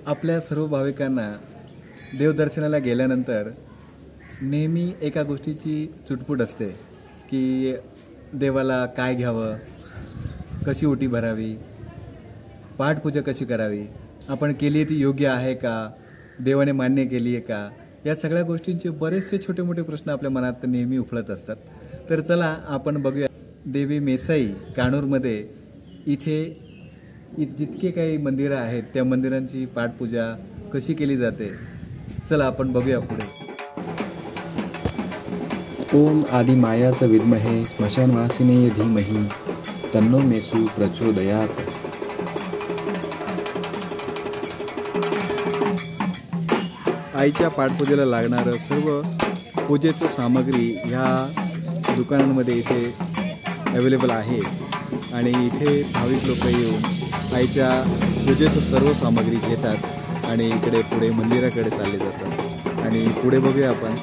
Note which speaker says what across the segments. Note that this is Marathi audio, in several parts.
Speaker 1: आपल्या सर्व भाविकांना देवदर्शनाला गेल्यानंतर नेहमी एका गोष्टीची चुटपुट असते की देवाला काय घ्यावं, कशी ओटी भरावी, पाठपूजा कशी करावी, आपण केली आहे ती योग्य आहे का, देवाने मान्य केली आहे का, या सगळ्या गोष्टींचे बरेचसे छोटे मोठे प्रश्न आपल्या मनात नेहमी उफळत असतात। तर चला आपण बघूया देवी मेसाई काणूरमध्ये इथे जितके काही मंदिरं आहेत त्या मंदिरांची पाठपूजा कशी केली जाते, चला आपण बघूया पुढे।
Speaker 2: ओम आदि मायाच विद्महे स्मशानवासिने धीमहि तन्नो मेसु प्रचोदयात्।
Speaker 1: आईच्या पाठपूजेला लागणारं सर्व पूजेचं सामग्री ह्या दुकानांमध्ये इथे अवेलेबल आहे आणि इथे भाविक लोक येऊन आईच्या पूजेचं सर्व सामग्री घेतात आणि इकडे पुढे मंदिराकडे चालले जातात। आणि पुढे बघूया आपण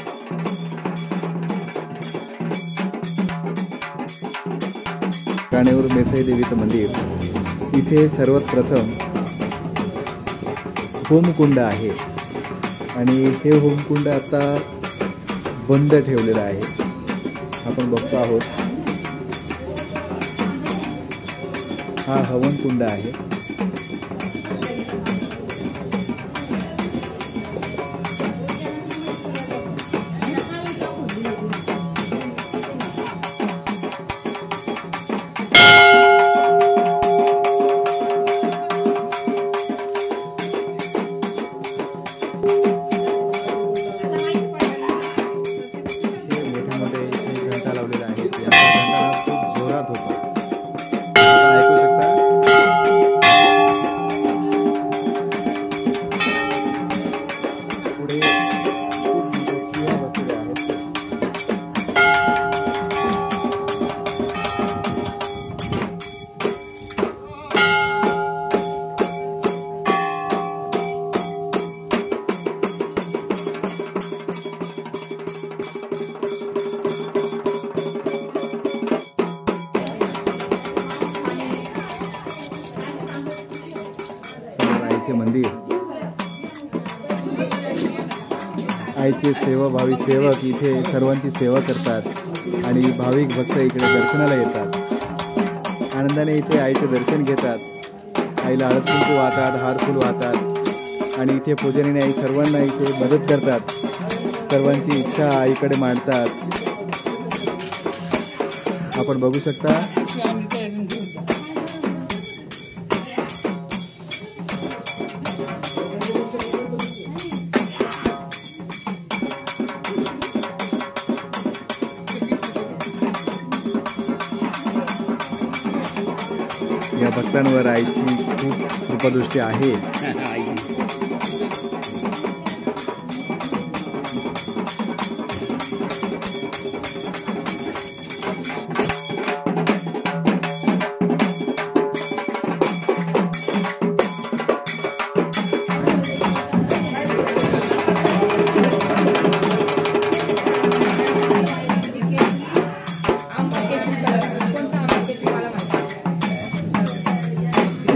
Speaker 1: काणूर मेसाई देवीचं मंदिर। इथे सर्वात प्रथम होमकुंड आहे आणि हे होमकुंड आता बंद ठेवलेलं आहे, आपण बघतो आहोत। हा हवनकुंड आहे। मंदिर आईचे सेवाभावी सेवक इथे सर्वांची सेवा करतात आणि भाविक भक्त इकडे दर्शनाला येतात। आनंदाने इथे आईचे दर्शन घेतात, आईला हळद कुंकू वाहतात, हार फूल वाहतात आणि इथे पूजनीने आई सर्वांना इथे मदत करतात, सर्वांची इच्छा आईकडे मांडतात। आपण बघू शकता या भक्तांवर आईची खूप कृपादृष्टी आहे।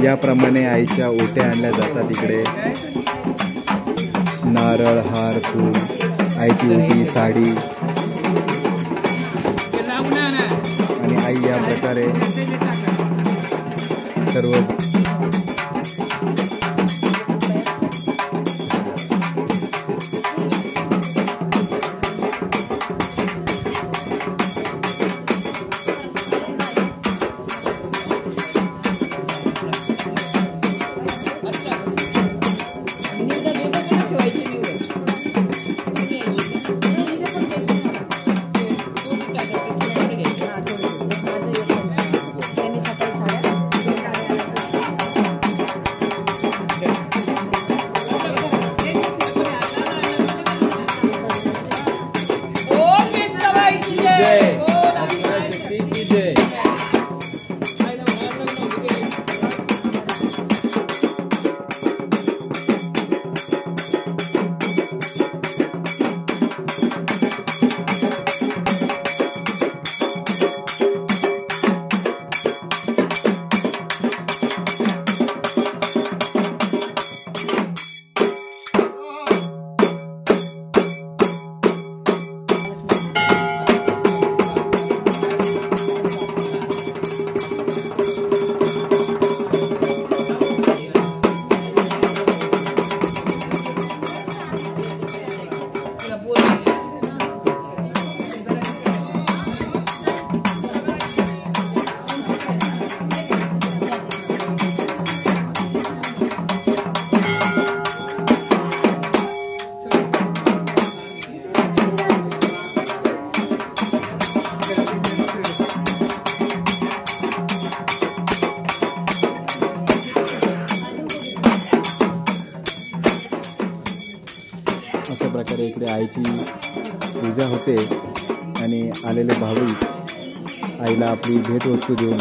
Speaker 1: याप्रमाणे आईच्या ओट्या आणल्या जातात। इकडे नारळ, हार, फूल, आईची ओटी, साडी आणि आई या प्रकारे सर्व प्रकारे इकडे आईची पूजा होते आणि आलेले भाविक आईला आपली भेटवस्तू देऊन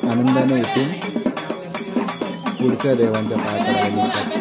Speaker 1: आनंदाने येथून पुढच्या देवांच्या पाया पडायला निघतात.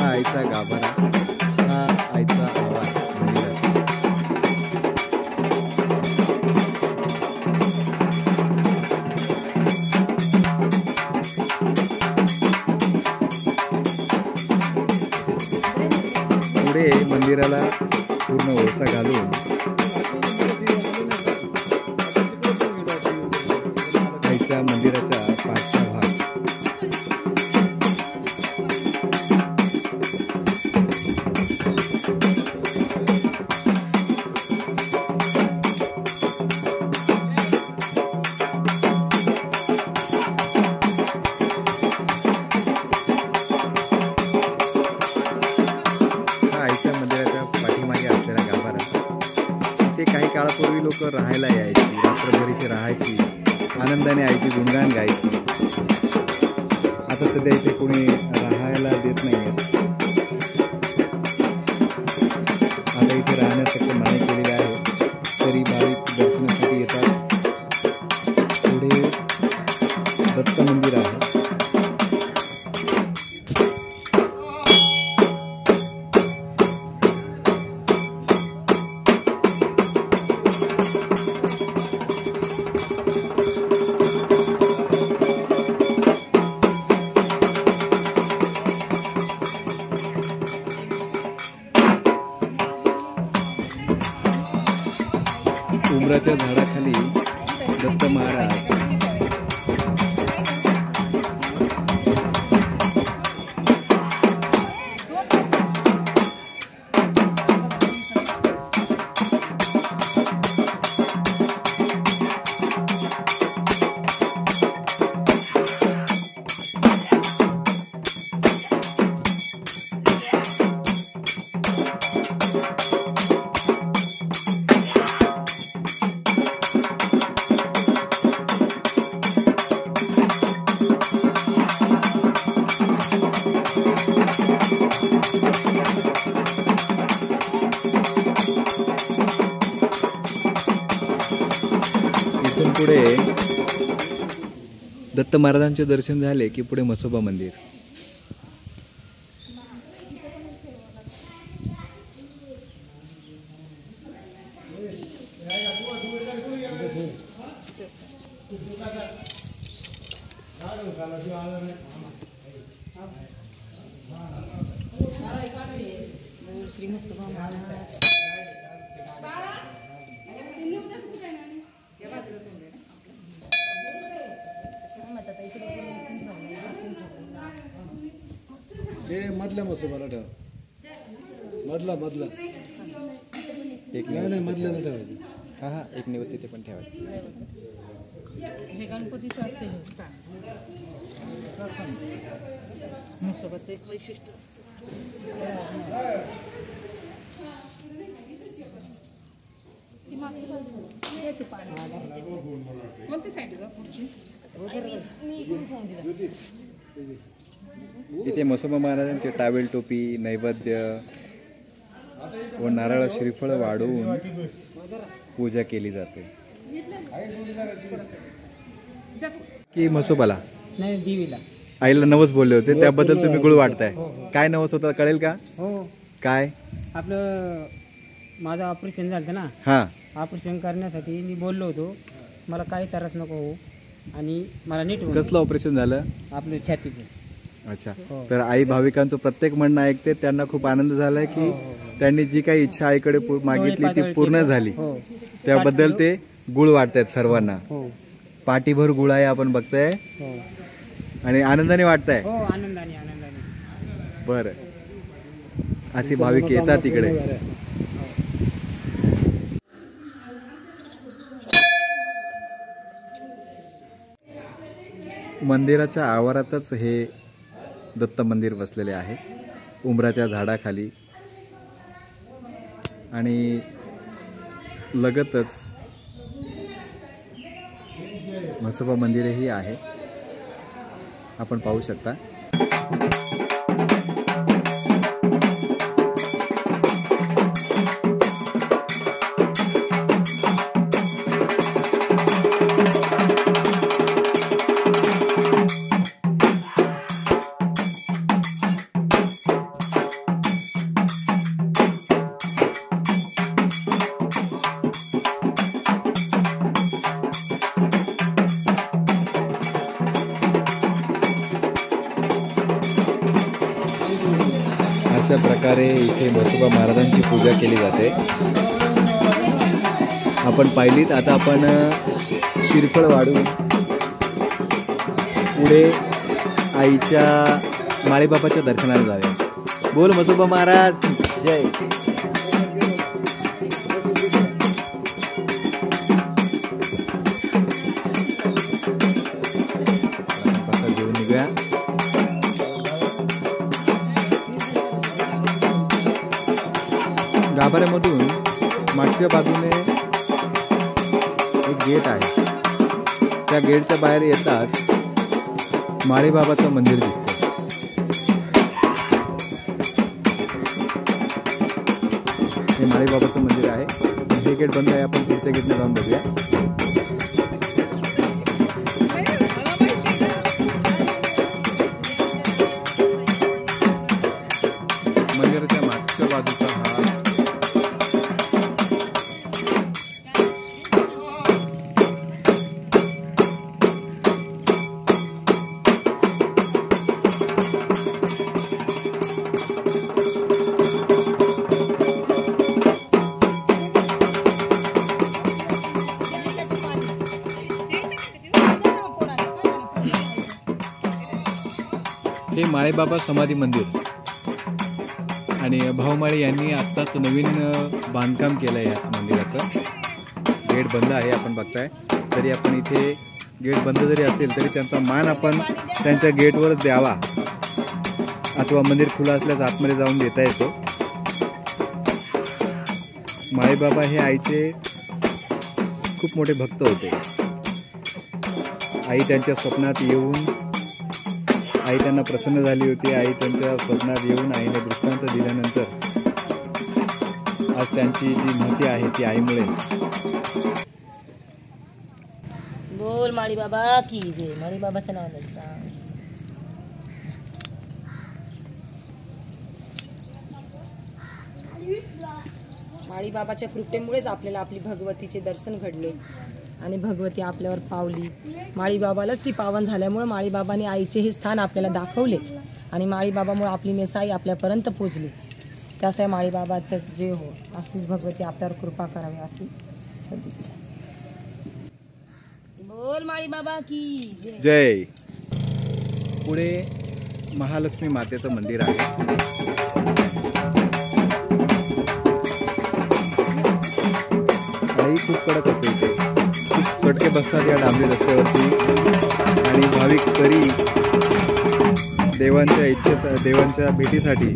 Speaker 1: आईचा गाभारा, हा आईचा आवाज मंदिराचा. पुढे मंदिराला पूर्ण ओळसा घालून आईच्या मंदिराचा पाठचा भाग आईच्या मंदिराच्या पाठीमागे असलेला गाभारा. इथे काही काळापूर्वी लोक राहायला यायची, रात्रभर इथे राहायची, आनंदाने आईची गुणगान गायची. आता सध्या इथे कोणी राहायला देत नाही. आता इथे राहण्यासाठी मनाई केलेली आहे, तरी भाविक दर्शनासाठी येतात. पुढे दत्त मंदिर आहे. उमराच्या झाडाखाली दत्त महाराज इथून पुढे दत्त महाराजांचे दर्शन झाले की पुढे म्हसोबा मंदिर.
Speaker 3: श्री म्हसोबा महाराज
Speaker 4: हे मधल्या म्हसोबाला ठेवा. मधला
Speaker 1: एक
Speaker 4: नाही मधल्याला ठेवायचं.
Speaker 1: हा एक निवृत्ती ते पण ठेवायचं.
Speaker 3: हे गणपतीचं असते. म्हसोबाचं एक वैशिष्ट्य
Speaker 1: इथे म्हसोबा महाराजांचे टावेल, टोपी, नैवेद्य व नारळ श्रीफळ वाढवून पूजा केली जाते. की म्हसोबाला
Speaker 5: नाही देवीला
Speaker 1: आईला नवस बोलले होते, त्याबद्दल तुम्ही गुळ वाटताय. काय नवस होता कळेल का?
Speaker 5: हो
Speaker 1: काय?
Speaker 5: आपलं माझं ऑपरेशन झालं ना,
Speaker 1: हा
Speaker 5: ऑपरेशन करण्यासाठी मी बोललो होतो मला काही त्रास नको हो आणि मला नीट होऊ.
Speaker 1: कसलं ऑपरेशन झालं?
Speaker 5: आपलं छातीचं.
Speaker 1: अच्छा. तर आई भाविकांचं प्रत्येक म्हणणं ऐकते, त्यांना खूप आनंद झालाय की त्यांनी जी काही इच्छा आईकडे मागितली ती पूर्ण झाली. त्याबद्दल ते गुळ वाटतायत सर्वांना. पाठीभर गुळ आहे आपण बघताय आणि आनंदाने वाटताय.
Speaker 5: हो आनंदाने आनंदाने.
Speaker 1: बरं, असे भाविक येतात तिकडे. मंदिराच्या आवारातच हे दत्त मंदिर बसलेले आहे, उंबराच्या झाडाखाली. आणि लगतच म्हसोबा मंदिरही आहे, आपण पाहू शकता. अशा प्रकारे इथे म्हसोबा महाराजांची पूजा केली जाते. आपण पाहिलीत. आता आपण श्रीफळ वाढून पुढे आईच्या माळीबाबाच्या दर्शनाला जाऊया. बोल म्हसोबा महाराज जय. घेऊन निघूया. गाभाऱ्यामधून मागच्या बाजूने एक गेट आहे, त्या गेटच्या बाहेर येतात माळीबाबाचं मंदिर दिसतं. हे माळीबाबाचं मंदिर आहे. हे गेट बंद आहे, आपण पुढच्या गेटने जाऊन बघूया. मंदिराच्या मागच्या बाजूचा हा हे माळीबाबा समाधी मंदिर. आणि भाऊमाळी यांनी आत्ताच नवीन बांधकाम केलं आहे या मंदिराचं. गेट बंद आहे, आपण बघताय. तरी आपण इथे गेट बंद जरी असेल तरी त्यांचा मान आपण त्यांच्या गेटवरच द्यावा, अथवा मंदिर खुलं असल्यास आतमध्ये जाऊन देता येतो. माळीबाबा हे आईचे खूप मोठे भक्त होते. आई त्यांच्या स्वप्नात येऊन आई त्यांना प्रसन्न झाली होती. आई त्यांच्या स्वप्नात येऊन आईने दृष्टांत दिल्यानंतर आज त्यांची जी महती आहे ती आईमुळे.
Speaker 3: बोल माळीबाबा की जय. माळीबाबाच्या नावाने सांग. माळीबाबाच्या कृपेमुळेच आपल्याला आपली भगवतीचे दर्शन घडले आणि भगवती आपल्यावर पावली. माळीबाबालाच ती पावन झाल्यामुळे माळीबाबाने आईचे हे स्थान आपल्याला दाखवले आणि माळीबाबामुळे आपली मेसाई आपल्यापर्यंत पोचली. त्यासाठी माळीबाबाचं जे हो अशीच भगवती आपल्यावर कृपा करावी अशी सदिच्छा. बोल माळीबाबा की
Speaker 1: जय. पुढे महालक्ष्मी मातेचं मंदिर आहे. आई खूप कडक असते इथे, खूप कडके बसतात या डांबरी रस्त्यावरती. आणि भाविक तरी देवांच्या देवांच्या भेटीसाठी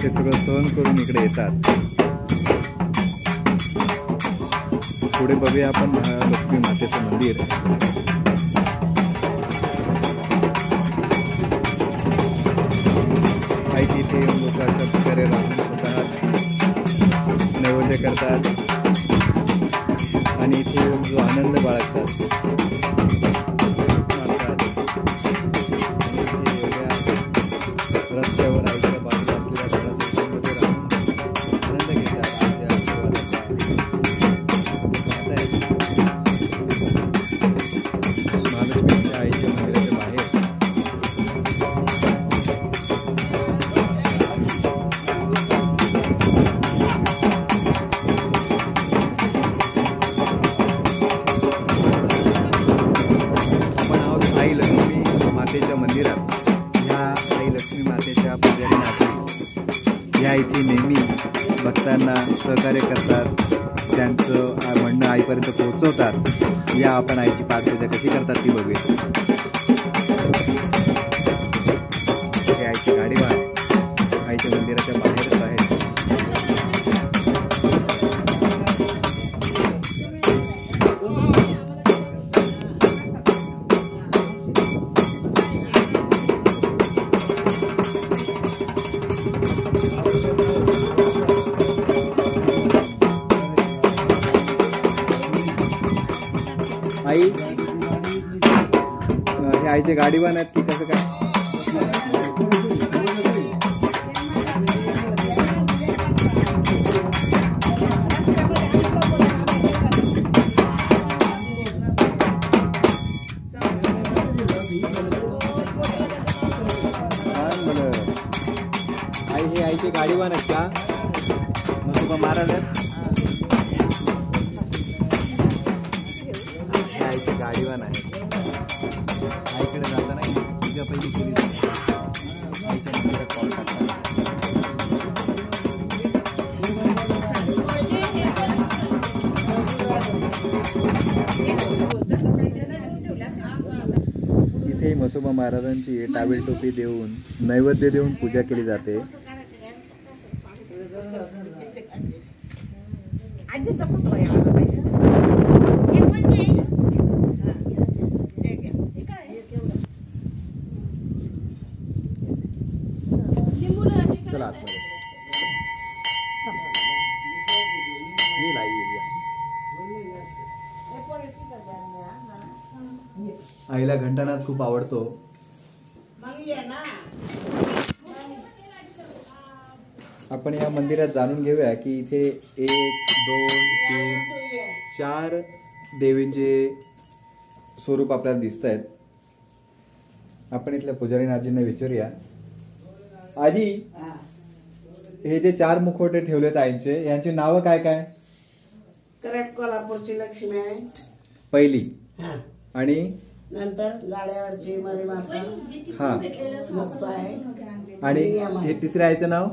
Speaker 1: ते सगळं सहन करून इकडे येतात. पुढे बघूया आपण महालक्ष्मी मातेचं मंदिर. आई तिथे लोक अशा प्रकारे राहून स्वतः नैवेद्य करतात आणि इथे जो आनंद बाळगतात. रस्त्यावर आईच्या बाजूला असलेल्या झाडाझुडपांमध्ये राहून आनंद घेतात. आईच्या आशीर्वादाचा. महालक्ष्मीच्या आईच्या मंदिराच्या बाहेर आपण आहोत आई लक्ष्मी मातेच्या मंदिरात. ह्या आई लक्ष्मी संख्येच्या पुजारी नाचरी ह्या इथे नेहमी भक्तांना सहकार्य करतात, त्यांचं म्हणणं आईपर्यंत पोहोचवतात. या आपण आईची पाठपूजा कशी करतात ती बघूया. ही आईची गाडी आहे, आईच्या मंदिराच्या बाहेरच आहे. आई हे आईचे गाडीवान आहेत की कसं काय? आई हे आईचे गाडीवान आहेत का? म्हसोबा महाराज आहेत. आईचे गाडीवान आहे. आईकडे जाताना तिच्या पहिली केली जाते. आईच्या मंदिरात कॉल टाकतात. इथे म्हसोबा महाराजांची टावेल टोपी देऊन नैवेद्य देऊन पूजा केली जाते. चला आतमध्ये येईल आई येईल. आईला घंटानाद खूप आवडतो. आपण या मंदिरात जाणून घेऊया की इथे 1, 2, 3, 4 देवींचे स्वरूप आपल्याला दिसत आहेत. आपण इथल्या पुजारीनाथजींना विचारूया. आजी, हे जे 4 मुखवटे ठेवलेत आईचे, यांची नावं काय काय?
Speaker 6: करट कोल्हापूरची लक्ष्मी आहे
Speaker 1: पहिली, आणि
Speaker 6: नंतर गाड्यावरची मरी माता
Speaker 1: हा
Speaker 6: मुक्ता आहे,
Speaker 1: आणि हे तिसऱ्या आईचं नाव?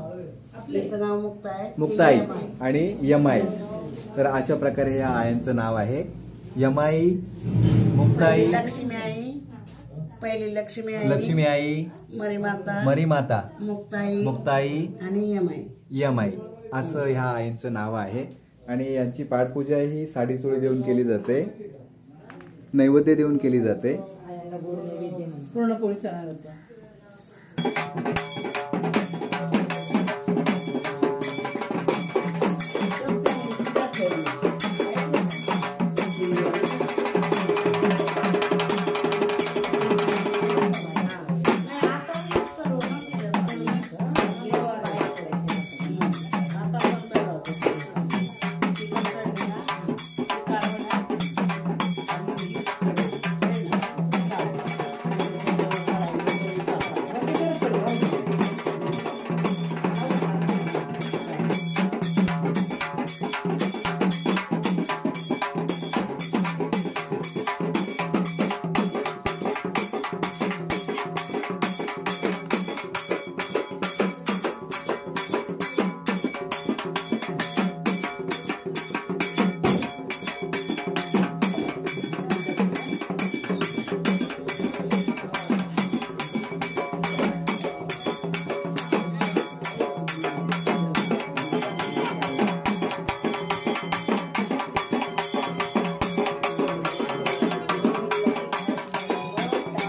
Speaker 6: तिचं नाव मुक्ता आहे,
Speaker 1: मुक्ताई आणि यमाई. तर अशा प्रकारे या आयांचं नाव आहे. यमाई, मुक्ताई,
Speaker 6: लक्ष्मी आई, पहिली लक्ष्मी आई,
Speaker 1: लक्ष्मी आई,
Speaker 6: मरी माता,
Speaker 1: मरी माता,
Speaker 6: मुक्ताई,
Speaker 1: मुक्ताई
Speaker 6: आणि यमाई.
Speaker 1: यमाई असं ह्या आईंचं नाव आहे. आणि यांची पाठपूजा ही साडी चोळी देऊन केली जाते, नैवेद्य देऊन केली जाते.
Speaker 6: पूर्ण पोळी चढणार होता.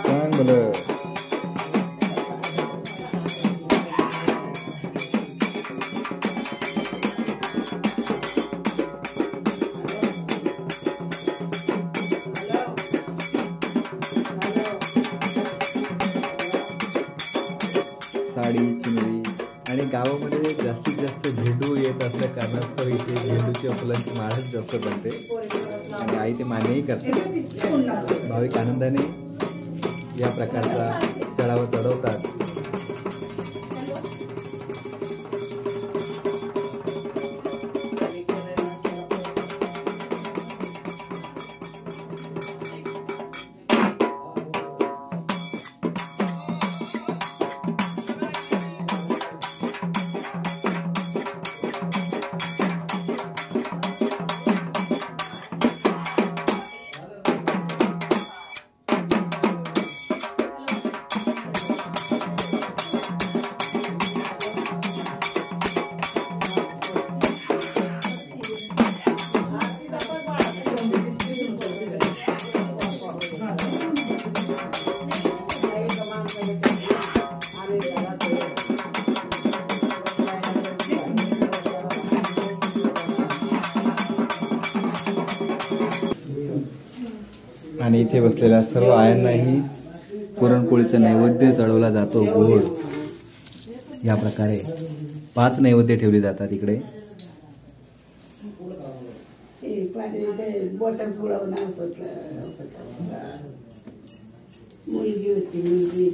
Speaker 1: चांगलं. साडी, चुनरी, आणि गावामध्ये जास्तीत जास्त झेंडू येत असल्या कारणास्तव इथे झेंडूच्या फुलांची माळच जास्त बनते आणि आई ते मान्यही करते. भाविक आनंदाने या प्रकारचा चढावा चढवतात.
Speaker 2: आणि इथे बसलेल्या सर्व आयांनाही पुरणपोळीचा नैवेद्य चढवला जातो गोड. या प्रकारे 5 नैवेद्य ठेवले जातात इकडे.
Speaker 6: मुलगी होती मुलगी.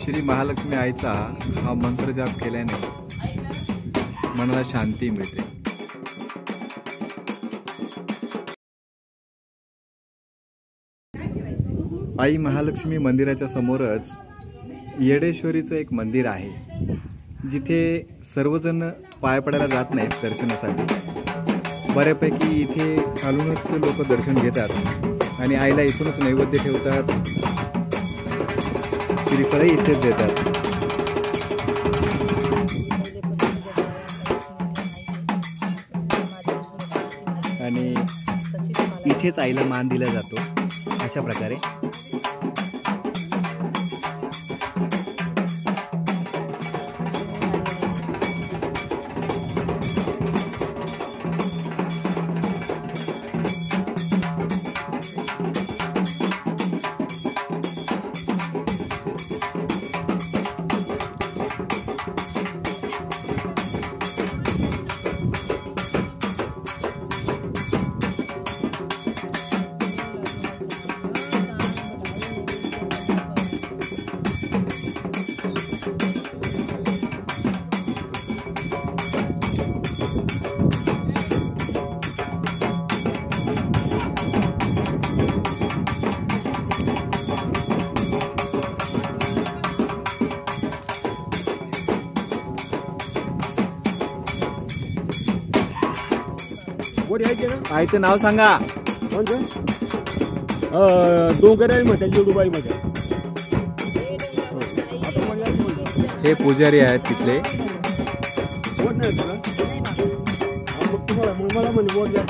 Speaker 1: श्री महालक्ष्मी आईचा हा मंत्र जाप केल्याने मनाला शांती मिळते. आई महालक्ष्मी मंदिराच्या समोरच येडेश्वरीचं एक मंदिर आहे, जिथे सर्वजण पाय पडायला जात नाहीत दर्शनासाठी. बऱ्यापैकी इथे खालूनच लोक दर्शन घेतात आणि आईला इथूनच नैवेद्य ठेवतात, श्रीफळही इथेच देतात. आणि इथेच आईला मान दिला जातो. अशा प्रकारे आईचं नाव सांगा.
Speaker 4: डोंगराई मध्ये जोडूबाई मध्ये
Speaker 1: हे पुजारी आहेत तिथले.
Speaker 4: बोट नाही तुला मग तुम्हाला मला म्हणे बोट द्या.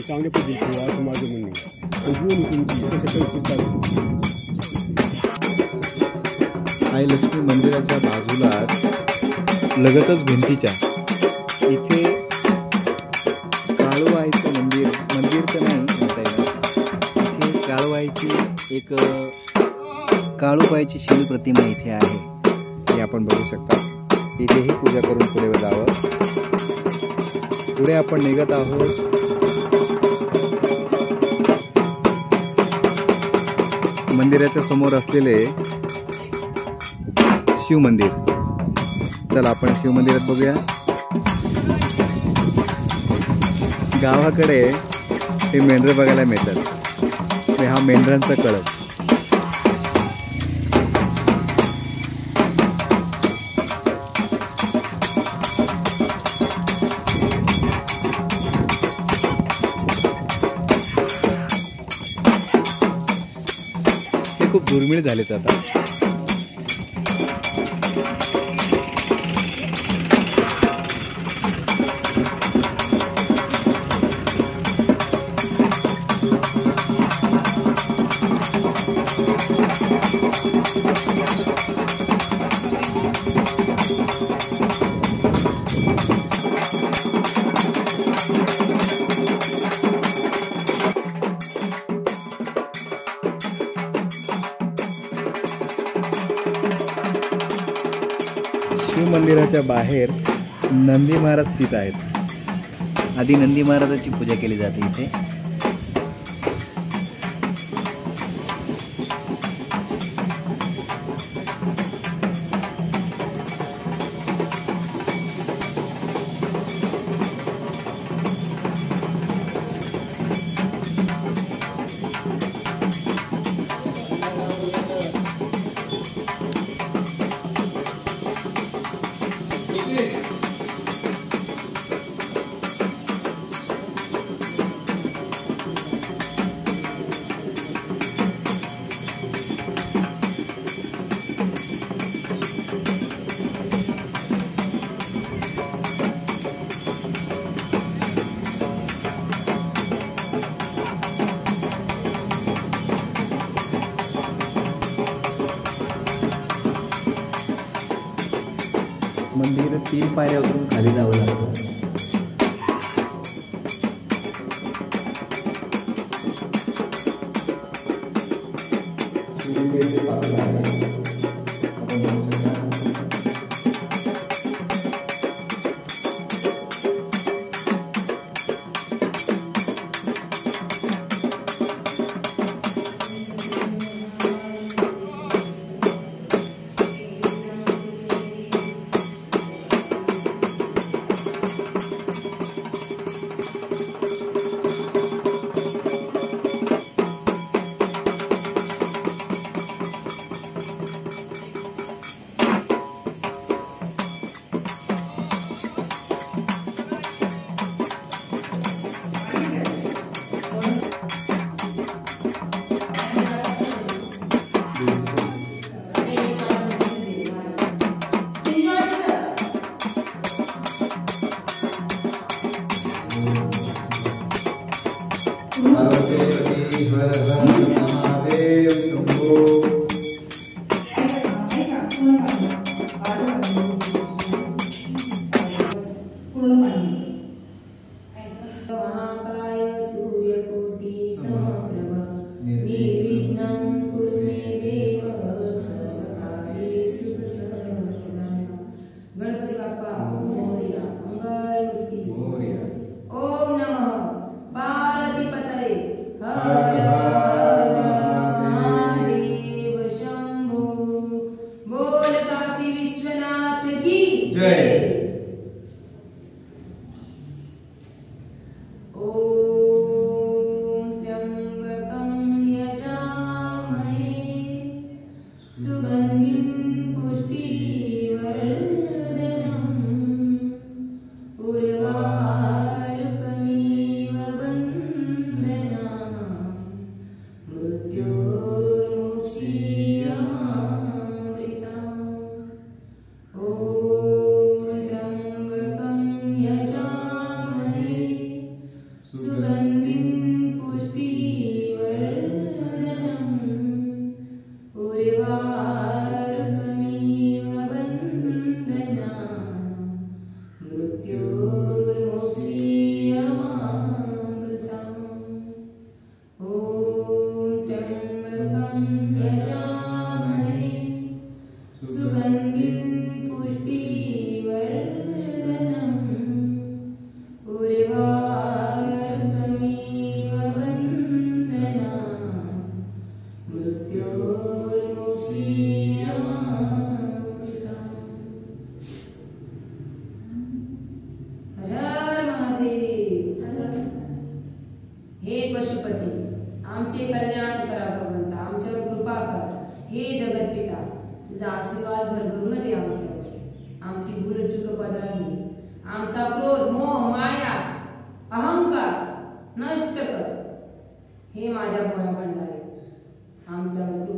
Speaker 4: चांगल्या पद्धतीने असं माझं म्हणणं
Speaker 1: आई लक्ष्मी मंदिराच्या बाजूला लगतच भिंतीच्या इथे काळूबाईचं मंदिर तर नाही म्हणता येणार. इथे काळूबाईची एक काळूबाईची शिव प्रतिमा इथे आहे, हे आपण बघू शकता. इथेही पूजा करून पुढे जावं. पुढे आपण निघत आहोत. मंदिराच्या समोर असलेले शिव मंदिर. चला आपण शिव मंदिरात बघूया. गावाकडे हे मेंढरं बघायला मिळतात. आणि हा मेंढरांचा कळप. हे खूप दुर्मिळ झालेत आता. शिव मंदिराच्या बाहेर नंदी महाराज स्थित आहेत.
Speaker 2: आधी नंदी महाराजाची पूजा केली जाते इथे. मंदिर 3 पायऱ्या उतरून खाली जावं लागतं.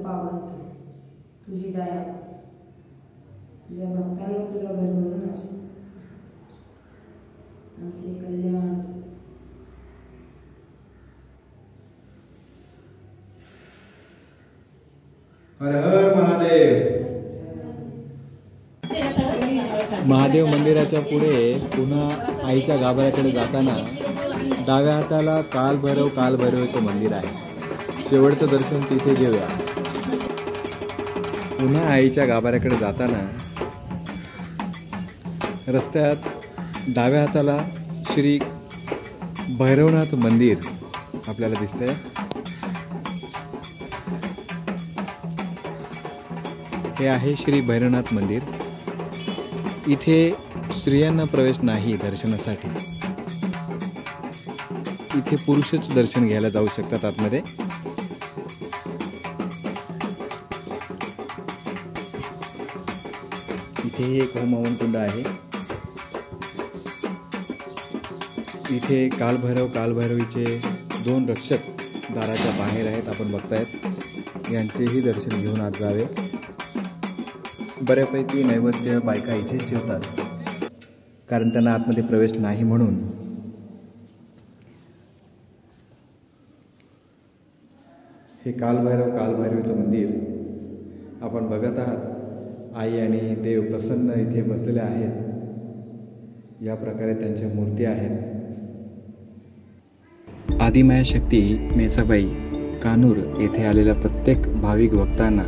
Speaker 3: पावन तुझी दया तुझ्या भक्तांना तुझा भरभरून असो आमचे कल्याण
Speaker 1: हर हर महादेव. महादेव मंदिराच्या पुढे पुन्हा आईच्या गाभाऱ्याकडे जाताना डाव्या हाताला कालभैरवचं मंदिर आहे. शेवटचं दर्शन तिथे घेऊया. पुन्हा आईच्या गाभाऱ्याकडे जाताना रस्त्यात डाव्या हाताला श्री भैरवनाथ मंदिर आपल्याला दिसतंय. हे आहे श्री भैरवनाथ मंदिर. इथे स्त्रियांना प्रवेश नाही दर्शनासाठी. इथे पुरुषच दर्शन घ्यायला जाऊ शकतात आतमध्ये. इथे एक होमहवन कुंड आहे. इथे कालभैरवीचे 2 रक्षक दाराच्या बाहेर आहेत, आपण बघतायत. यांचेही दर्शन घेऊन आत जावे. बऱ्यापैकी नैवेद्य बायका इथेच ठेवतात कारण त्यांना आतमध्ये प्रवेश नाही म्हणून. हे कालभैरवीचं मंदिर आपण बघत आहात. आई आणि देव प्रसन्न इथे बसलेले आहेत. या प्रकारे त्यांच्या मूर्ती आहेत.
Speaker 7: आदिमाया शक्ती मेसाबाई कानूर येथे आलेल्या प्रत्येक भाविक भक्तांना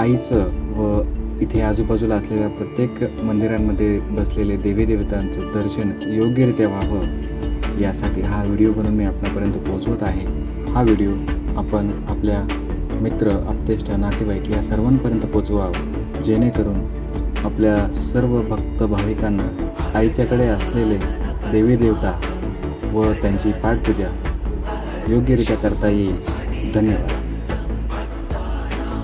Speaker 7: आईचं व इथे आजूबाजूला असलेल्या प्रत्येक मंदिरांमध्ये बसलेले देवी देवतांचं दर्शन योग्यरित्या व्हावं यासाठी हा व्हिडिओ बनवून मी आपल्यापर्यंत पोहोचवत आहे. हा व्हिडिओ आपण आपल्या मित्र, आप्तेष्ट, नातेवाईक या सर्वांपर्यंत पोहोचवावं जेणेकरून आपल्या सर्व भक्त भाविकांना आईच्याकडे असलेले देवी देवता व त्यांची पाठपूजा योग्यरित्या करता येईल. धन्यवाद.